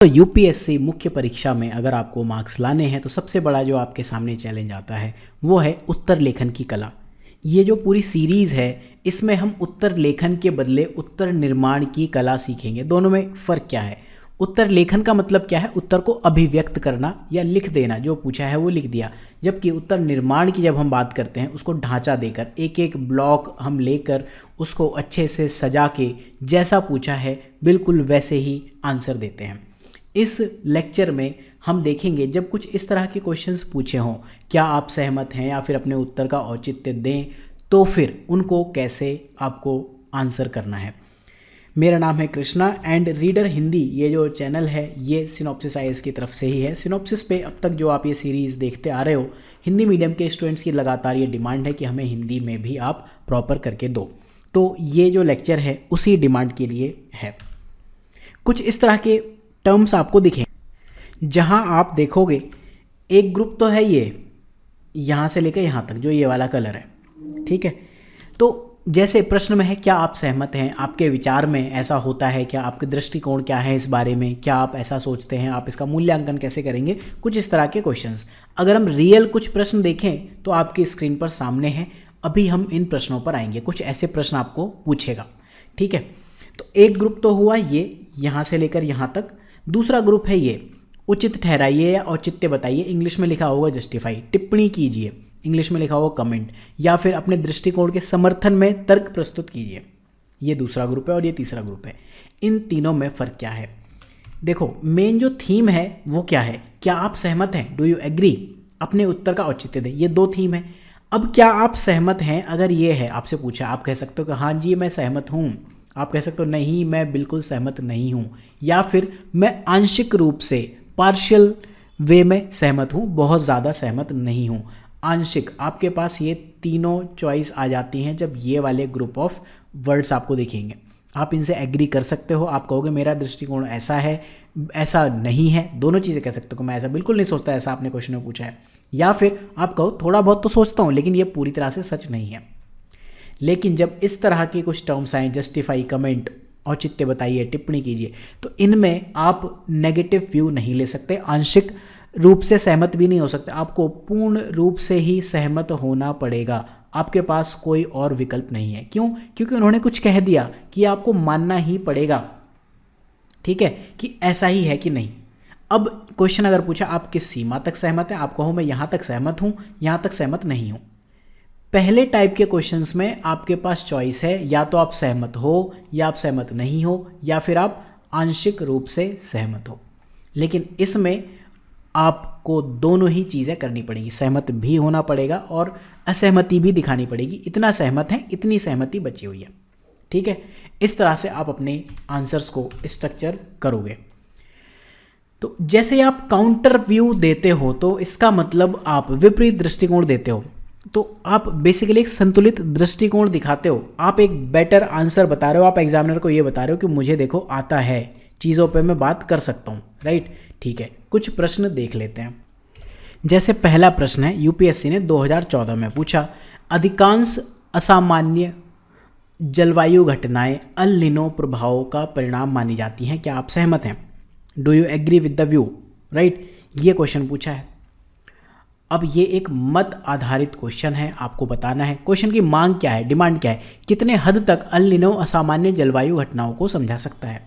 तो यूपीएससी मुख्य परीक्षा में अगर आपको मार्क्स लाने हैं तो सबसे बड़ा जो आपके सामने चैलेंज आता है वो है उत्तर लेखन की कला। ये जो पूरी सीरीज़ है इसमें हम उत्तर लेखन के बदले उत्तर निर्माण की कला सीखेंगे। दोनों में फ़र्क क्या है? उत्तर लेखन का मतलब क्या है? उत्तर को अभिव्यक्त करना या लिख देना, जो पूछा है वो लिख दिया। जबकि उत्तर निर्माण की जब हम बात करते हैं उसको ढांचा देकर एक एक ब्लॉक हम लेकर उसको अच्छे से सजा के जैसा पूछा है बिल्कुल वैसे ही आंसर देते हैं। इस लेक्चर में हम देखेंगे जब कुछ इस तरह के क्वेश्चंस पूछे हों, क्या आप सहमत हैं या फिर अपने उत्तर का औचित्य दें, तो फिर उनको कैसे आपको आंसर करना है। मेरा नाम है कृष्णा एंड रीडर हिंदी ये जो चैनल है ये सिनॉप्सिस आईएएस की तरफ से ही है। सिनॉप्सिस पे अब तक जो आप ये सीरीज़ देखते आ रहे हो, हिंदी मीडियम के स्टूडेंट्स की लगातार ये डिमांड है कि हमें हिंदी में भी आप प्रॉपर करके दो, तो ये जो लेक्चर है उसी डिमांड के लिए है। कुछ इस तरह के टर्म्स आपको दिखें जहां आप देखोगे एक ग्रुप तो है ये यहाँ से लेकर यहाँ तक जो ये वाला कलर है, ठीक है। तो जैसे प्रश्न में है क्या आप सहमत हैं, आपके विचार में ऐसा होता है क्या, आपके दृष्टिकोण क्या है इस बारे में, क्या आप ऐसा सोचते हैं, आप इसका मूल्यांकन कैसे करेंगे, कुछ इस तरह के क्वेश्चंस। अगर हम रियल कुछ प्रश्न देखें तो आपकी स्क्रीन पर सामने है, अभी हम इन प्रश्नों पर आएंगे। कुछ ऐसे प्रश्न आपको पूछेगा, ठीक है। तो एक ग्रुप तो हुआ ये यहाँ से लेकर यहाँ तक। दूसरा ग्रुप है ये उचित ठहराइए या औचित्य बताइए, इंग्लिश में लिखा होगा जस्टिफाई, टिप्पणी कीजिए, इंग्लिश में लिखा होगा कमेंट, या फिर अपने दृष्टिकोण के समर्थन में तर्क प्रस्तुत कीजिए। ये दूसरा ग्रुप है और ये तीसरा ग्रुप है। इन तीनों में फ़र्क क्या है? देखो, मेन जो थीम है वो क्या है? क्या आप सहमत हैं, डू यू एग्री, अपने उत्तर का औचित्य दें। ये दो थीम है। अब क्या आप सहमत हैं, अगर ये है आपसे पूछा, आप कह सकते हो कि हाँ जी मैं सहमत हूँ, आप कह सकते हो नहीं मैं बिल्कुल सहमत नहीं हूँ, या फिर मैं आंशिक रूप से पार्शियल वे में सहमत हूँ, बहुत ज़्यादा सहमत नहीं हूँ। आंशिक, आपके पास ये तीनों चॉइस आ जाती हैं जब ये वाले ग्रुप ऑफ वर्ड्स आपको दिखेंगे। आप इनसे एग्री कर सकते हो, आप कहोगे मेरा दृष्टिकोण ऐसा है, ऐसा नहीं है, दोनों चीज़ें कह सकते हो कि मैं ऐसा बिल्कुल नहीं सोचता, ऐसा आपने क्वेश्चन में पूछा है। या फिर आप कहो थोड़ा बहुत तो सोचता हूँ लेकिन ये पूरी तरह से सच नहीं है। लेकिन जब इस तरह के कुछ टर्म्स आए, जस्टिफाई, कमेंट, औचित्य बताइए, टिप्पणी कीजिए, तो इनमें आप नेगेटिव व्यू नहीं ले सकते, आंशिक रूप से सहमत भी नहीं हो सकते, आपको पूर्ण रूप से ही सहमत होना पड़ेगा। आपके पास कोई और विकल्प नहीं है। क्यों? क्योंकि उन्होंने कुछ कह दिया कि आपको मानना ही पड़ेगा, ठीक है, कि ऐसा ही है कि नहीं। अब क्वेश्चन अगर पूछा आप किस सीमा तक सहमत हैं, आप कहो मैं यहाँ तक सहमत हूँ, यहाँ तक सहमत नहीं हूँ। पहले टाइप के क्वेश्चंस में आपके पास चॉइस है, या तो आप सहमत हो या आप सहमत नहीं हो, या फिर आप आंशिक रूप से सहमत हो। लेकिन इसमें आपको दोनों ही चीज़ें करनी पड़ेगी, सहमत भी होना पड़ेगा और असहमति भी दिखानी पड़ेगी। इतना सहमत है, इतनी सहमति बची हुई है, ठीक है। इस तरह से आप अपने आंसर्स को स्ट्रक्चर करोगे। तो जैसे आप काउंटर व्यू देते हो तो इसका मतलब आप विपरीत दृष्टिकोण देते हो, तो आप बेसिकली एक संतुलित दृष्टिकोण दिखाते हो। आप एक बेटर आंसर बता रहे हो, आप एग्जामिनर को ये बता रहे हो कि मुझे देखो आता है, चीज़ों पे मैं बात कर सकता हूँ, राइट, ठीक है। कुछ प्रश्न देख लेते हैं। जैसे पहला प्रश्न है, यूपीएससी ने 2014 में पूछा, अधिकांश असामान्य जलवायु घटनाएं अल नीनो प्रभाव का परिणाम मानी जाती हैं, क्या आप सहमत हैं, do you agree with the view, right, ये क्वेश्चन पूछा है। अब ये एक मत आधारित क्वेश्चन है, आपको बताना है क्वेश्चन की मांग क्या है, डिमांड क्या है, कितने हद तक अल नीनो असामान्य जलवायु घटनाओं को समझा सकता है,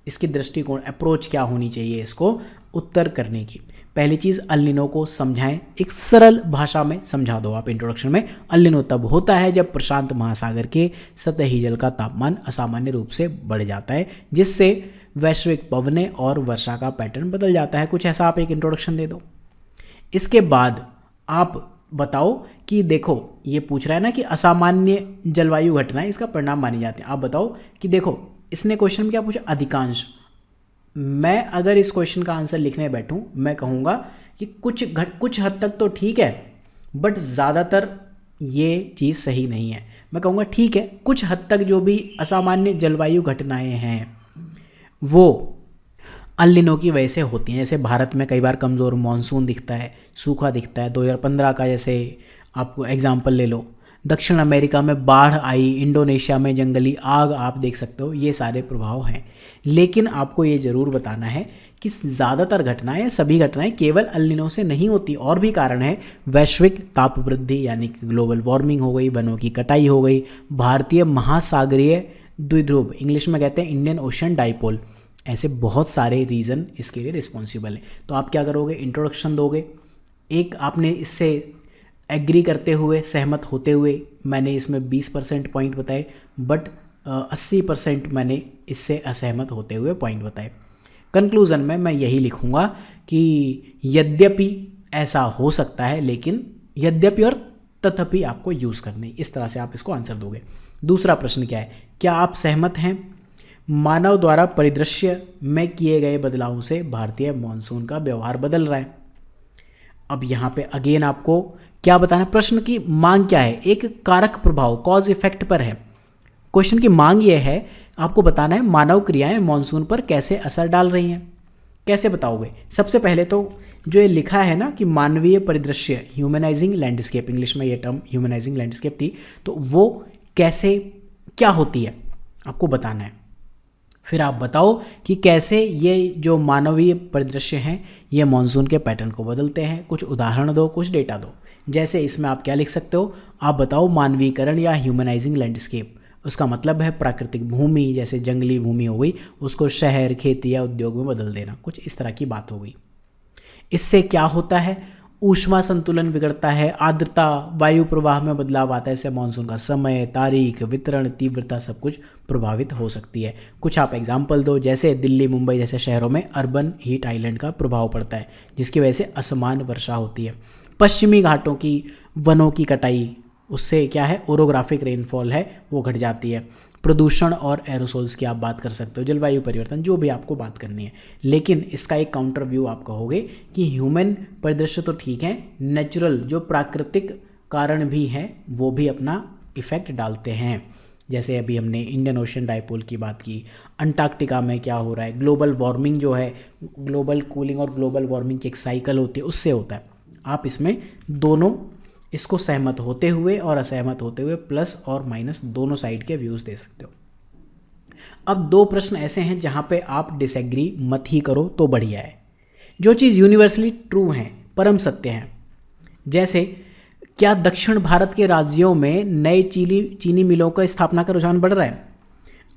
इसकी दृष्टिकोण, अप्रोच क्या होनी चाहिए इसको उत्तर करने की। पहली चीज़, अल नीनो को समझाएं, एक सरल भाषा में समझा दो आप इंट्रोडक्शन में। अल नीनो तब होता है जब प्रशांत महासागर के सतही जल का तापमान असामान्य रूप से बढ़ जाता है, जिससे वैश्विक पवनें और वर्षा का पैटर्न बदल जाता है। कुछ ऐसा आप एक इंट्रोडक्शन दे दो। इसके बाद आप बताओ कि देखो ये पूछ रहा है ना कि असामान्य जलवायु घटनाएं इसका परिणाम मानी जाती है। आप बताओ कि देखो इसने क्वेश्चन में क्या पूछा, अधिकांश। मैं अगर इस क्वेश्चन का आंसर लिखने बैठूं मैं कहूँगा कि कुछ हद तक तो ठीक है, बट ज़्यादातर ये चीज़ सही नहीं है। मैं कहूँगा ठीक है, कुछ हद तक जो भी असामान्य जलवायु घटनाएं हैं वो अल नीनो की वजह से होती हैं। जैसे भारत में कई बार कमज़ोर मानसून दिखता है, सूखा दिखता है, 2015 का जैसे आप एग्जाम्पल ले लो, दक्षिण अमेरिका में बाढ़ आई, इंडोनेशिया में जंगली आग आप देख सकते हो, ये सारे प्रभाव हैं। लेकिन आपको ये ज़रूर बताना है कि ज़्यादातर घटनाएं या सभी घटनाएं केवल अल नीनो से नहीं होती, और भी कारण है। वैश्विक ताप वृद्धि यानी कि ग्लोबल वार्मिंग हो गई, वनों की कटाई हो गई, भारतीय महासागरीय द्विध्रुव, इंग्लिश में कहते हैं इंडियन ओशन डाइपोल, ऐसे बहुत सारे रीज़न इसके लिए रिस्पॉन्सिबल है। तो आप क्या करोगे, इंट्रोडक्शन दोगे, एक आपने इससे एग्री करते हुए, सहमत होते हुए, मैंने इसमें 20% पॉइंट बताए, बट 80% मैंने इससे असहमत होते हुए पॉइंट बताए। कंक्लूज़न में मैं यही लिखूँगा कि यद्यपि ऐसा हो सकता है, लेकिन यद्यपि और तथापि आपको यूज़ करनी, इस तरह से आप इसको आंसर दोगे। दूसरा प्रश्न क्या है, क्या आप सहमत हैं मानव द्वारा परिदृश्य में किए गए बदलावों से भारतीय मॉनसून का व्यवहार बदल रहा है? अब यहाँ पे अगेन आपको क्या बताना है, प्रश्न की मांग क्या है, एक कारक प्रभाव, कॉज इफेक्ट पर है। क्वेश्चन की मांग ये है, आपको बताना है मानव क्रियाएं मॉनसून पर कैसे असर डाल रही हैं। कैसे बताओगे? सबसे पहले तो जो ये लिखा है ना कि मानवीय परिदृश्य, ह्यूमनाइजिंग लैंडस्केप, इंग्लिश में ये टर्म ह्यूमनाइजिंग लैंडस्केप थी, तो वो कैसे क्या होती है आपको बताना है। फिर आप बताओ कि कैसे ये जो मानवीय परिदृश्य हैं ये मॉनसून के पैटर्न को बदलते हैं। कुछ उदाहरण दो, कुछ डेटा दो। जैसे इसमें आप क्या लिख सकते हो, आप बताओ मानवीकरण या ह्यूमनाइजिंग लैंडस्केप, उसका मतलब है प्राकृतिक भूमि, जैसे जंगली भूमि हो गई, उसको शहर, खेती या उद्योग में बदल देना, कुछ इस तरह की बात हो गई। इससे क्या होता है, ऊष्मा संतुलन बिगड़ता है, आर्द्रता, वायु प्रवाह में बदलाव आता है, इससे मानसून का समय, तारीख, वितरण, तीव्रता सब कुछ प्रभावित हो सकती है। कुछ आप एग्जाम्पल दो, जैसे दिल्ली, मुंबई जैसे शहरों में अर्बन हीट आइलैंड का प्रभाव पड़ता है, जिसकी वजह से असमान वर्षा होती है। पश्चिमी घाटों की वनों की कटाई, उससे क्या है, ओरोग्राफिक रेनफॉल है वो घट जाती है। प्रदूषण और एरोसोल्स की आप बात कर सकते हो, जलवायु परिवर्तन, जो भी आपको बात करनी है। लेकिन इसका एक काउंटर व्यू आप कहोगे कि ह्यूमन परिदृश्य तो ठीक है, नेचुरल जो प्राकृतिक कारण भी हैं वो भी अपना इफेक्ट डालते हैं। जैसे अभी हमने इंडियन ओशन डाइपोल की बात की, अंटार्कटिका में क्या हो रहा है, ग्लोबल वार्मिंग जो है, ग्लोबल कूलिंग और ग्लोबल वार्मिंग की एक साइकिल होती है, उससे होता है। आप इसमें दोनों इसको सहमत होते हुए और असहमत होते हुए प्लस और माइनस दोनों साइड के व्यूज़ दे सकते हो। अब दो प्रश्न ऐसे हैं जहां पे आप डिसएग्री मत ही करो तो बढ़िया है। जो चीज़ यूनिवर्सली ट्रू है, परम सत्य है, जैसे क्या दक्षिण भारत के राज्यों में नए चीनी मिलों का स्थापना का रुझान बढ़ रहा है?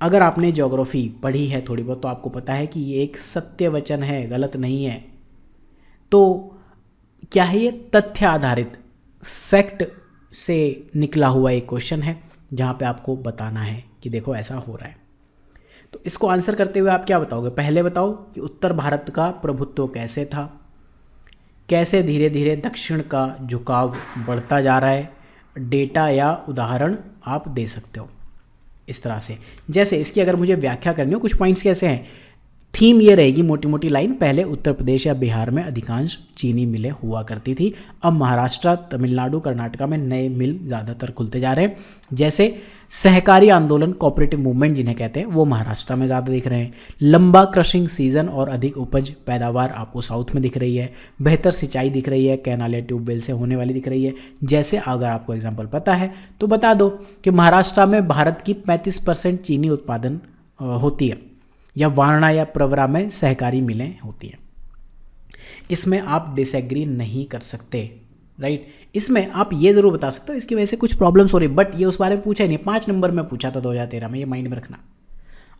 अगर आपने ज्योग्राफी पढ़ी है थोड़ी बहुत तो आपको पता है कि ये एक सत्य वचन है, गलत नहीं है। तो क्या है, ये तथ्य आधारित फैक्ट से निकला हुआ एक क्वेश्चन है जहाँ पे आपको बताना है कि देखो ऐसा हो रहा है। तो इसको आंसर करते हुए आप क्या बताओगे? पहले बताओ कि उत्तर भारत का प्रभुत्व कैसे था, कैसे धीरे धीरे दक्षिण का झुकाव बढ़ता जा रहा है। डेटा या उदाहरण आप दे सकते हो इस तरह से। जैसे इसकी अगर मुझे व्याख्या करनी हो, कुछ पॉइंट्स कैसे हैं, थीम ये रहेगी, मोटी मोटी लाइन, पहले उत्तर प्रदेश या बिहार में अधिकांश चीनी मिलें हुआ करती थी, अब महाराष्ट्र, तमिलनाडु, कर्नाटका में नए मिल ज़्यादातर खुलते जा रहे हैं। जैसे सहकारी आंदोलन, कोऑपरेटिव मूवमेंट जिन्हें कहते हैं, वो महाराष्ट्र में ज़्यादा दिख रहे हैं। लंबा क्रशिंग सीजन और अधिक उपज पैदावार आपको साउथ में दिख रही है। बेहतर सिंचाई दिख रही है, कैनाल या ट्यूबवेल से होने वाली दिख रही है। जैसे अगर आपको एग्जाम्पल पता है तो बता दो कि महाराष्ट्र में भारत की 35% चीनी उत्पादन होती है, या वारणा या प्रवरा में सहकारी मिलें होती हैं। इसमें आप डिसएग्री नहीं कर सकते, राइट। इसमें आप ये ज़रूर बता सकते हो इसकी वजह से कुछ प्रॉब्लम्स हो रही, बट ये उस बारे में पूछा ही नहीं। 5 नंबर में पूछा था 2013 में, ये माइंड में रखना।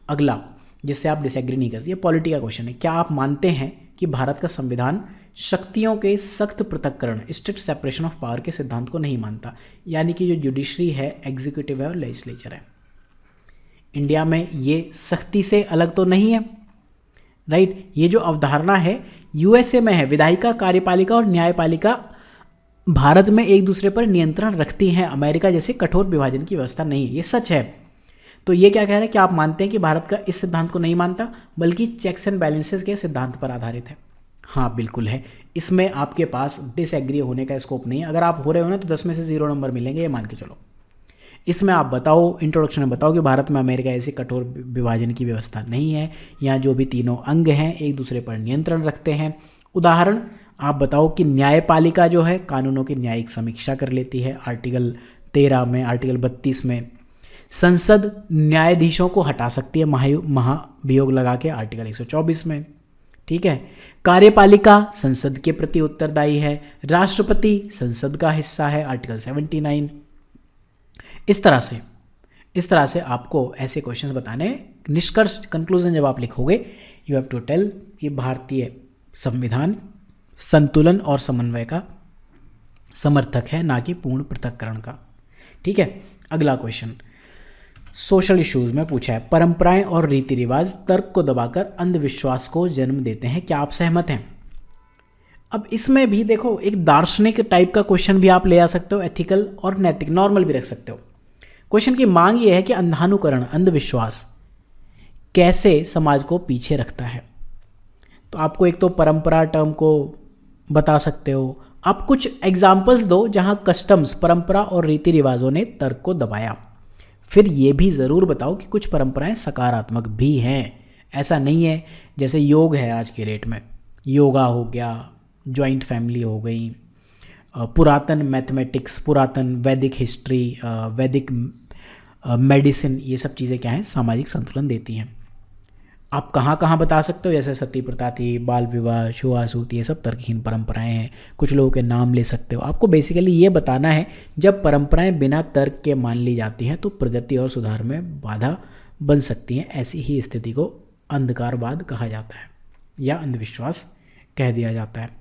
अगला जिससे आप डिसएग्री नहीं कर सकते, ये पॉलिटी का क्वेश्चन है। क्या आप मानते हैं कि भारत का संविधान शक्तियों के सख्त पृथक्करण, स्ट्रिक्ट सेपरेशन ऑफ पावर के सिद्धांत को नहीं मानता? यानी कि जो जुडिशरी है, एग्जीक्यूटिव है और लेजिस्लेचर है, इंडिया में ये सख्ती से अलग तो नहीं है, राइट। ये जो अवधारणा है यूएसए में है, विधायिका, कार्यपालिका और न्यायपालिका भारत में एक दूसरे पर नियंत्रण रखती हैं, अमेरिका जैसे कठोर विभाजन की व्यवस्था नहीं है, ये सच है। तो ये क्या कह रहा है कि आप मानते हैं कि भारत का इस सिद्धांत को नहीं मानता, बल्कि चेक्स एंड बैलेंसेस के सिद्धांत पर आधारित है? हाँ बिल्कुल है, इसमें आपके पास डिसएग्री होने का स्कोप नहीं है। अगर आप हो रहे हो ना तो 10 में से 0 नंबर मिलेंगे, ये मान के चलो। इसमें आप बताओ, इंट्रोडक्शन में बताओ कि भारत में अमेरिका ऐसी कठोर विभाजन की व्यवस्था नहीं है, यहाँ जो भी तीनों अंग हैं एक दूसरे पर नियंत्रण रखते हैं। उदाहरण आप बताओ कि न्यायपालिका जो है कानूनों की न्यायिक समीक्षा कर लेती है, आर्टिकल 13 में, आर्टिकल 32 में। संसद न्यायाधीशों को हटा सकती है महाभियोग लगा के, आर्टिकल 124 में, ठीक है। कार्यपालिका संसद के प्रति उत्तरदायी है, राष्ट्रपति संसद का हिस्सा है, आर्टिकल 79। इस तरह से आपको ऐसे क्वेश्चंस बताने। निष्कर्ष कंक्लूजन जब आप लिखोगे, यू हैव टू टेल कि भारतीय संविधान संतुलन और समन्वय का समर्थक है, ना कि पूर्ण पृथक्करण का। ठीक है। अगला क्वेश्चन सोशल इश्यूज में पूछा है, परंपराएं और रीति रिवाज तर्क को दबाकर अंधविश्वास को जन्म देते हैं, क्या आप सहमत हैं? अब इसमें भी देखो, एक दार्शनिक टाइप का क्वेश्चन भी आप ले आ सकते हो, एथिकल और नैतिक, नॉर्मल भी रख सकते हो। क्वेश्चन की मांग ये है कि अंधानुकरण, अंधविश्वास कैसे समाज को पीछे रखता है। तो आपको एक तो परंपरा टर्म को बता सकते हो, आप कुछ एग्जाम्पल्स दो जहां कस्टम्स, परंपरा और रीति रिवाजों ने तर्क को दबाया। फिर ये भी ज़रूर बताओ कि कुछ परंपराएं सकारात्मक भी हैं, ऐसा नहीं है जैसे योग है आज के डेट में, योगा हो गया, जॉइंट फैमिली हो गई, पुरातन मैथमेटिक्स, पुरातन वैदिक हिस्ट्री, वैदिक मेडिसिन, ये सब चीज़ें क्या हैं, सामाजिक संतुलन देती हैं। आप कहाँ कहाँ बता सकते हो, जैसे सती प्रथा थी, बाल विवाह, छुआछूत, ये सब तर्कहीन परंपराएं हैं। कुछ लोगों के नाम ले सकते हो। आपको बेसिकली ये बताना है, जब परंपराएं बिना तर्क के मान ली जाती हैं तो प्रगति और सुधार में बाधा बन सकती हैं। ऐसी ही स्थिति को अंधकारवाद कहा जाता है या अंधविश्वास कह दिया जाता है।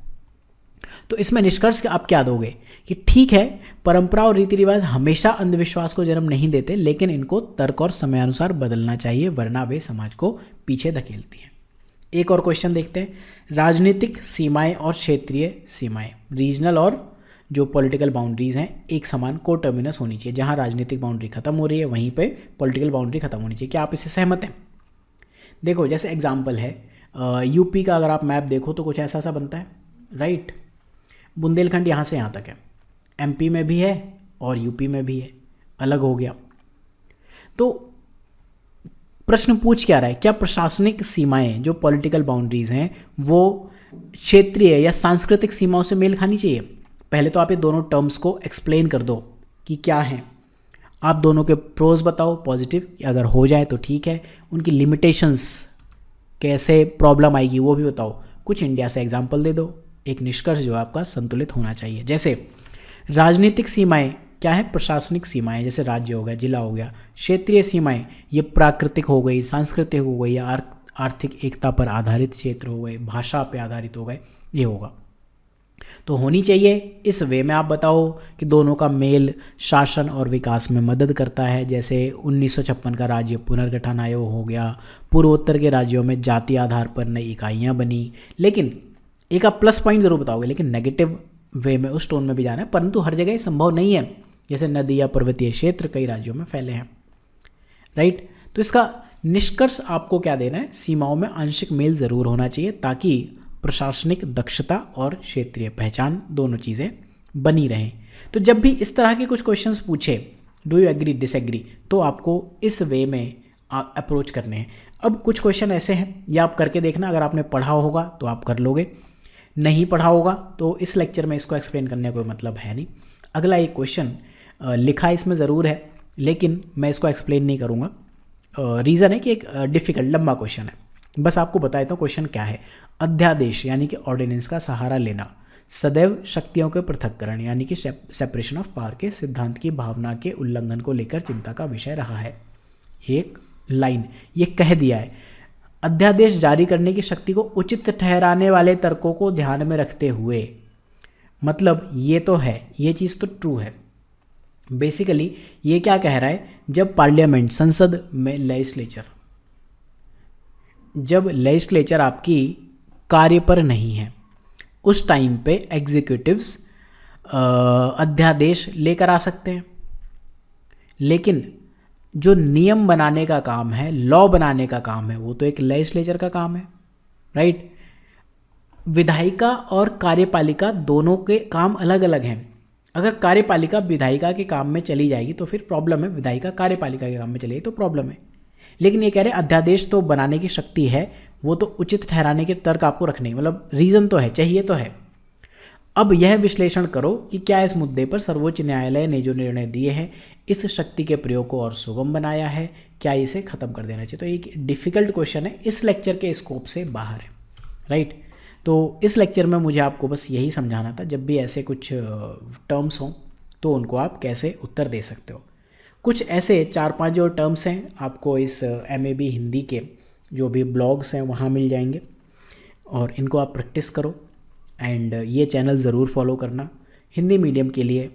तो इसमें निष्कर्ष आप क्या दोगे कि ठीक है, परंपरा और रीति रिवाज हमेशा अंधविश्वास को जन्म नहीं देते, लेकिन इनको तर्क और समयानुसार बदलना चाहिए, वरना वे समाज को पीछे धकेलती हैं। एक और क्वेश्चन देखते हैं, राजनीतिक सीमाएं और क्षेत्रीय सीमाएं, रीजनल और जो पॉलिटिकल बाउंड्रीज हैं एक समान को टर्मिनस होनी चाहिए। जहां राजनीतिक बाउंड्री खत्म हो रही है वहीं पे पॉलिटिकल बाउंड्री खत्म होनी चाहिए। क्या आप इससे सहमत हैं? देखो, जैसे एग्जाम्पल है यूपी का, अगर आप मैप देखो तो कुछ ऐसा बनता है, राइट। बुंदेलखंड यहाँ से यहाँ तक है, एमपी में भी है और यूपी में भी है, अलग हो गया। तो प्रश्न पूछ क्या रहा है, क्या प्रशासनिक सीमाएं जो पॉलिटिकल बाउंड्रीज हैं वो क्षेत्रीय या सांस्कृतिक सीमाओं से मेल खानी चाहिए? पहले तो आप ये दोनों टर्म्स को एक्सप्लेन कर दो कि क्या है। आप दोनों के प्रोज बताओ, पॉजिटिव, अगर हो जाए तो ठीक है, उनकी लिमिटेशंस, कैसे प्रॉब्लम आएगी वो भी बताओ। कुछ इंडिया से एग्जाम्पल दे दो। एक निष्कर्ष जो आपका संतुलित होना चाहिए। जैसे राजनीतिक सीमाएं क्या है, प्रशासनिक सीमाएं, जैसे राज्य हो गया, जिला हो गया। क्षेत्रीय सीमाएं ये प्राकृतिक हो गई, सांस्कृतिक हो गई, या आर्थिक एकता पर आधारित क्षेत्र हो गए, भाषा पे आधारित हो गए, ये होगा। तो होनी चाहिए। इस वे में आप बताओ कि दोनों का मेल शासन और विकास में मदद करता है। जैसे 1956 का राज्य पुनर्गठन आयोग हो गया, पूर्वोत्तर के राज्यों में जाति आधार पर नई इकाइयाँ बनी। लेकिन एक आप प्लस पॉइंट ज़रूर बताओगे, लेकिन नेगेटिव वे में, उस टोन में भी जाना है, परंतु हर जगह ये संभव नहीं है। जैसे नदी या पर्वतीय क्षेत्र कई राज्यों में फैले हैं, राइट। तो इसका निष्कर्ष आपको क्या देना है, सीमाओं में आंशिक मेल ज़रूर होना चाहिए, ताकि प्रशासनिक दक्षता और क्षेत्रीय पहचान दोनों चीज़ें बनी रहें। तो जब भी इस तरह के कुछ क्वेश्चंस पूछे, डू यू एग्री, डिसएग्री, तो आपको इस वे में अप्रोच करने हैं। अब कुछ क्वेश्चन ऐसे हैं, ये आप करके देखना, अगर आपने पढ़ा होगा तो आप कर लोगे, नहीं पढ़ा होगा तो इस लेक्चर में इसको एक्सप्लेन करने का कोई मतलब है नहीं। अगला एक क्वेश्चन लिखा इसमें ज़रूर है, लेकिन मैं इसको एक्सप्लेन नहीं करूँगा। रीज़न है कि एक डिफ़िकल्ट लंबा क्वेश्चन है, बस आपको बता देता हूँ क्वेश्चन क्या है। अध्यादेश यानी कि ऑर्डिनेंस का सहारा लेना सदैव शक्तियों के पृथक्करण यानी कि सेपरेशन ऑफ पावर के सिद्धांत की भावना के उल्लंघन को लेकर चिंता का विषय रहा है। एक लाइन ये कह दिया है, अध्यादेश जारी करने की शक्ति को उचित ठहराने वाले तर्कों को ध्यान में रखते हुए, मतलब ये तो है, ये चीज़ तो ट्रू है। बेसिकली ये क्या कह रहा है, जब पार्लियामेंट, संसद में लेजिस्लेचर आपकी कार्य पर नहीं है, उस टाइम पे एग्जीक्यूटिव्स अध्यादेश लेकर आ सकते हैं। लेकिन जो नियम बनाने का काम है, लॉ बनाने का काम है, वो तो एक लेजिस्लेचर का काम है, राइट। विधायिका और कार्यपालिका दोनों के काम अलग अलग हैं। अगर कार्यपालिका विधायिका के काम में चली जाएगी तो फिर प्रॉब्लम है, विधायिका कार्यपालिका के काम में चलेगी तो प्रॉब्लम है। लेकिन ये कह रहे अध्यादेश तो बनाने की शक्ति है, वो तो उचित ठहराने के तर्क आपको रखने, मतलब रीज़न तो है, चाहिए तो है। अब यह विश्लेषण करो कि क्या इस मुद्दे पर सर्वोच्च न्यायालय ने जो निर्णय दिए हैं इस शक्ति के प्रयोग को और सुगम बनाया है, क्या इसे ख़त्म कर देना चाहिए। तो एक डिफ़िकल्ट क्वेश्चन है, इस लेक्चर के स्कोप से बाहर है, राइट। तो इस लेक्चर में मुझे आपको बस यही समझाना था, जब भी ऐसे कुछ टर्म्स हों तो उनको आप कैसे उत्तर दे सकते हो। कुछ ऐसे 4-5 जो टर्म्स हैं आपको इस MAB हिंदी के जो भी ब्लॉग्स हैं वहाँ मिल जाएंगे, और इनको आप प्रैक्टिस करो। एंड ये चैनल ज़रूर फॉलो करना। हिंदी मीडियम के लिए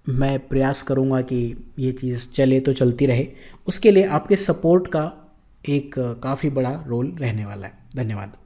मैं प्रयास करूँगा कि ये चीज़ चले तो चलती रहे, उसके लिए आपके सपोर्ट का एक काफ़ी बड़ा रोल रहने वाला है। धन्यवाद।